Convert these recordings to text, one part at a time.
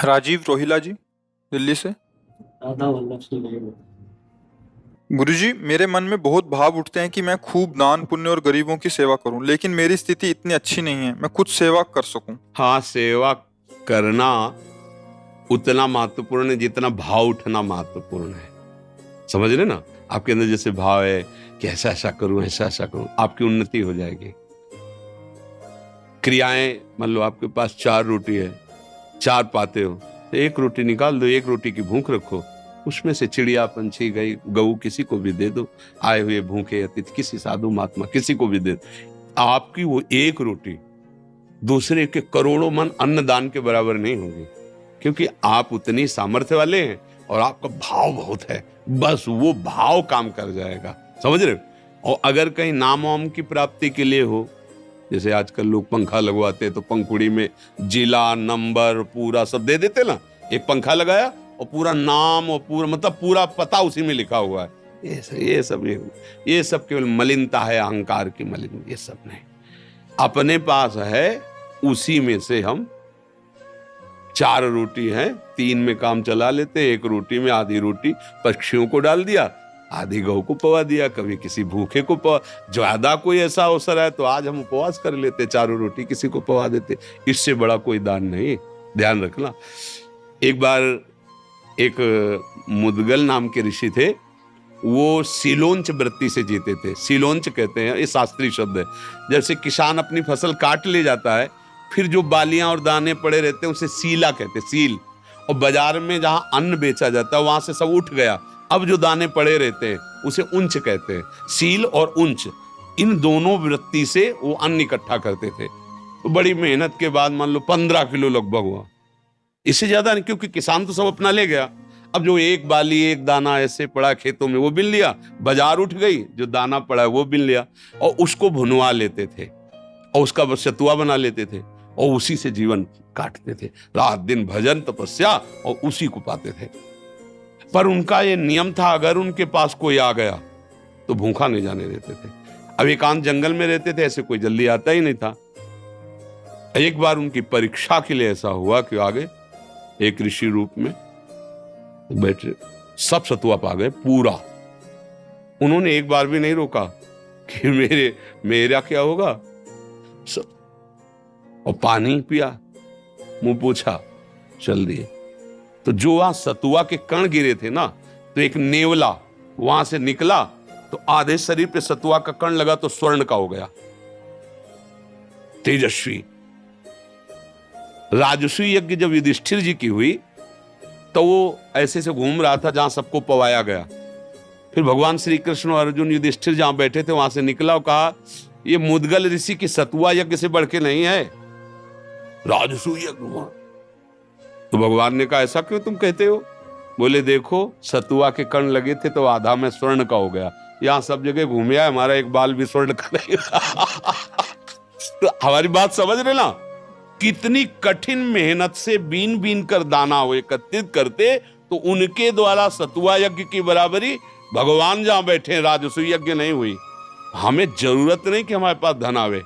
राजीव रोहिला जी, दिल्ली से। राधा वल्लभ से बोल। गुरुजी, मेरे मन में बहुत भाव उठते हैं कि मैं खूब दान पुण्य और गरीबों की सेवा करूं, लेकिन मेरी स्थिति इतनी अच्छी नहीं है मैं कुछ सेवा कर सकूं। हाँ, सेवा करना उतना महत्वपूर्ण है जितना भाव उठना महत्वपूर्ण है। समझ रहे ना? आपके अंदर जैसे भाव है कि ऐसा ऐसा करूं, ऐसा ऐसा करूं, आपकी उन्नति हो जाएगी। क्रियाएं, मान लो आपके पास 4 रोटी है, 4 पाते हो, तो 1 रोटी निकाल दो, 1 रोटी की भूख रखो, उसमें से चिड़िया, पंछी, गऊ किसी को भी दे दो, आए हुए भूखे अतिथि, किसी साधु महात्मा किसी को भी दे दो। आपकी वो 1 रोटी दूसरे के करोड़ों मन अन्नदान के बराबर नहीं होगी, क्योंकि आप उतनी सामर्थ्य वाले हैं और आपका भाव बहुत है। बस वो भाव काम कर जाएगा। समझ रहे हो? और अगर कहीं नाम वाम की प्राप्ति के लिए हो, जैसे आजकल लोग पंखा लगवाते हैं तो पंखुड़ी में जिला, नंबर पूरा सब दे देते ना। एक पंखा लगाया और पूरा नाम और पूरा मतलब पूरा पता उसी में लिखा हुआ है। ये सब केवल मलिनता है, अहंकार की मलिन। ये सब नहीं, अपने पास है उसी में से हम 4 रोटी है, 3 में काम चला लेते, 1 रोटी में आधी रोटी पक्षियों को डाल दिया, आधी गौ को पवा दिया, कभी किसी भूखे को पवा। ज्यादा कोई ऐसा अवसर है तो आज हम उपवास कर लेते, 4 रोटी किसी को पवा देते। इससे बड़ा कोई दान नहीं, ध्यान रखना। एक बार एक मुदगल नाम के ऋषि थे, वो सीलोंच वृत्ति से जीते थे। सीलोंच कहते हैं, ये शास्त्रीय शब्द है। जैसे किसान अपनी फसल काट ले जाता है, फिर जो बालियां और दाने पड़े रहते हैं उसे सीला कहते हैं, सील। और बाजार में जहां अन्न बेचा जाता है वहां से सब उठ गया, अब जो दाने पड़े रहते हैं उसे उंच कहते हैं। सील और उंच, इन दोनों वृत्ति से वो अन्न इकट्ठा करते थे। तो बड़ी मेहनत के बाद मान लो 15 किलो लगभग हुआ, इससे ज्यादा नहीं, क्योंकि किसान तो सब अपना ले गया। अब जो 1 बाली 1 दाना ऐसे पड़ा खेतों में वो बिन लिया, बाजार उठ गई, जो दाना पड़ा है वो बिन लिया, और उसको भुनवा लेते थे और उसका बस सतुआ बना लेते थे और उसी से जीवन काटते थे। रात दिन भजन तपस्या और उसी को पाते थे। पर उनका ये नियम था, अगर उनके पास कोई आ गया तो भूखा नहीं जाने देते थे। अब एकांत जंगल में रहते थे, ऐसे कोई जल्दी आता ही नहीं था। एक बार उनकी परीक्षा के लिए ऐसा हुआ कि आगे एक ऋषि रूप में बैठे, सब सतुआ पा गए पूरा। उन्होंने एक बार भी नहीं रोका कि मेरा क्या होगा, और पानी पिया, मुंह पोछा, चल दिए। तो जो वहां सतुआ के कण गिरे थे ना, तो एक नेवला वहां से निकला, तो आधे शरीर पे सतुआ का कण लगा तो स्वर्ण का हो गया, तेजस्वी। राजसूय यज्ञ जब युधिष्ठिर जी की हुई तो वो ऐसे से घूम रहा था जहां सबको पवाया गया। फिर भगवान श्री कृष्ण और अर्जुन युधिष्ठिर जहां बैठे थे वहां से निकला और कहा, ये मुदगल ऋषि की सतुआ यज्ञ से बढ़ के नहीं है, राजसूय यज्ञ हुआ। तो भगवान ने कहा, ऐसा क्यों तुम कहते हो? बोले, देखो सतुआ के कण लगे थे तो आधा में स्वर्ण का हो गया, यहां सब जगह घूमे आए, हमारा एक बाल भी स्वर्ण का नहीं। तो हमारी बात समझ रहे ना? कितनी कठिन मेहनत से बीन बीन कर दाना वो एकत्रित करते, तो उनके द्वारा सतुआ यज्ञ की बराबरी भगवान जहां बैठे राजसूय यज्ञ नहीं हुई। हमें जरूरत नहीं कि हमारे पास धन आवे,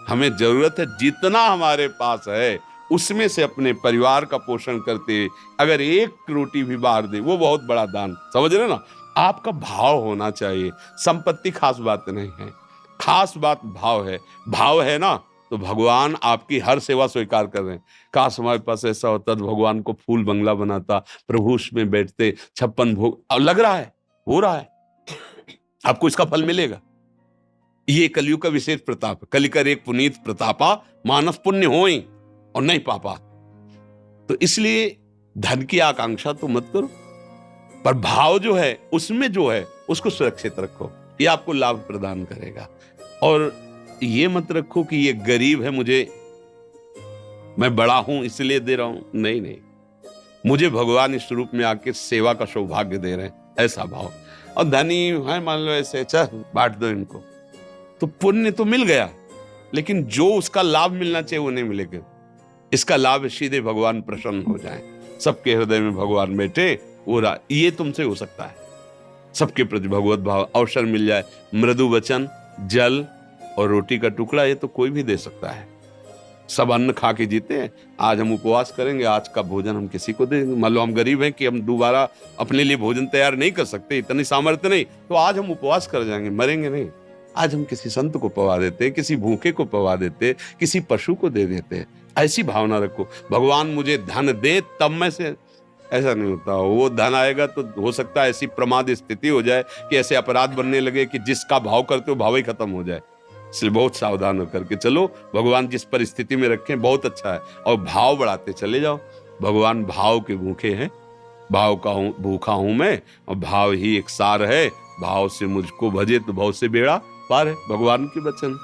हमें जरूरत है जितना हमारे पास है उसमें से अपने परिवार का पोषण करते, अगर 1 रोटी भी बाहर दे, वो बहुत बड़ा दान। समझ रहे ना? आपका भाव होना चाहिए। संपत्ति खास बात नहीं है, खास बात भाव है। भाव है ना, तो भगवान आपकी हर सेवा स्वीकार कर रहे हैं। काश हमारे पास ऐसा होता तो भगवान को फूल बंगला बनाता, प्रभु उसमें बैठते, 56 भोग। अब लग रहा है, हो रहा है, आपको इसका फल मिलेगा। ये कलयुग का विशेष प्रताप। कलिकर एक पुनीत प्रतापा, मानस पुण्य होई और नहीं पापा। तो इसलिए धन की आकांक्षा तो मत करो, पर भाव जो है उसमें जो है उसको सुरक्षित रखो, ये आपको लाभ प्रदान करेगा। और ये मत रखो कि ये गरीब है, मैं बड़ा हूं इसलिए दे रहा हूं। नहीं नहीं, मुझे भगवान इस रूप में आके सेवा का सौभाग्य दे रहे हैं, ऐसा भाव। और धनी है मान लो ऐसे, चल बांट दो इनको, तो पुण्य तो मिल गया, लेकिन जो उसका लाभ मिलना चाहिए वो नहीं मिलेगा। इसका लाभ सीधे भगवान प्रसन्न हो जाए, सबके हृदय में भगवान बैठे, ये तुमसे हो सकता है। सबके प्रति भगवत भाव, अवसर मिल जाए, मृदु वचन, जल और रोटी का टुकड़ा, ये तो कोई भी दे सकता है। सब अन्न खा के जीते हैं। आज हम उपवास करेंगे, आज का भोजन हम किसी को देंगे। मान लो हम गरीब हैं कि हम दोबारा अपने लिए भोजन तैयार नहीं कर सकते, इतनी सामर्थ्य नहीं, तो आज हम उपवास कर जाएंगे, मरेंगे नहीं। आज हम किसी संत को पवा देते, किसी भूखे को पवा देते, किसी पशु को दे देते। ऐसी भावना रखो, भगवान मुझे धन दे तब मैं से, ऐसा नहीं होता। वो धन आएगा तो हो सकता है ऐसी प्रमाद स्थिति हो जाए कि ऐसे अपराध बनने लगे कि जिसका भाव करते हो भाव ही खत्म हो जाए। इसलिए बहुत सावधान होकर के चलो। भगवान जिस परिस्थिति में रखें बहुत अच्छा है, और भाव बढ़ाते चले जाओ। भगवान भाव के भूखे हैं, भाव का भूखा हूं मैं, और भाव ही एक सार है। भाव से मुझको भजे तो भाव से बेड़ा पार है, भगवान के वचन।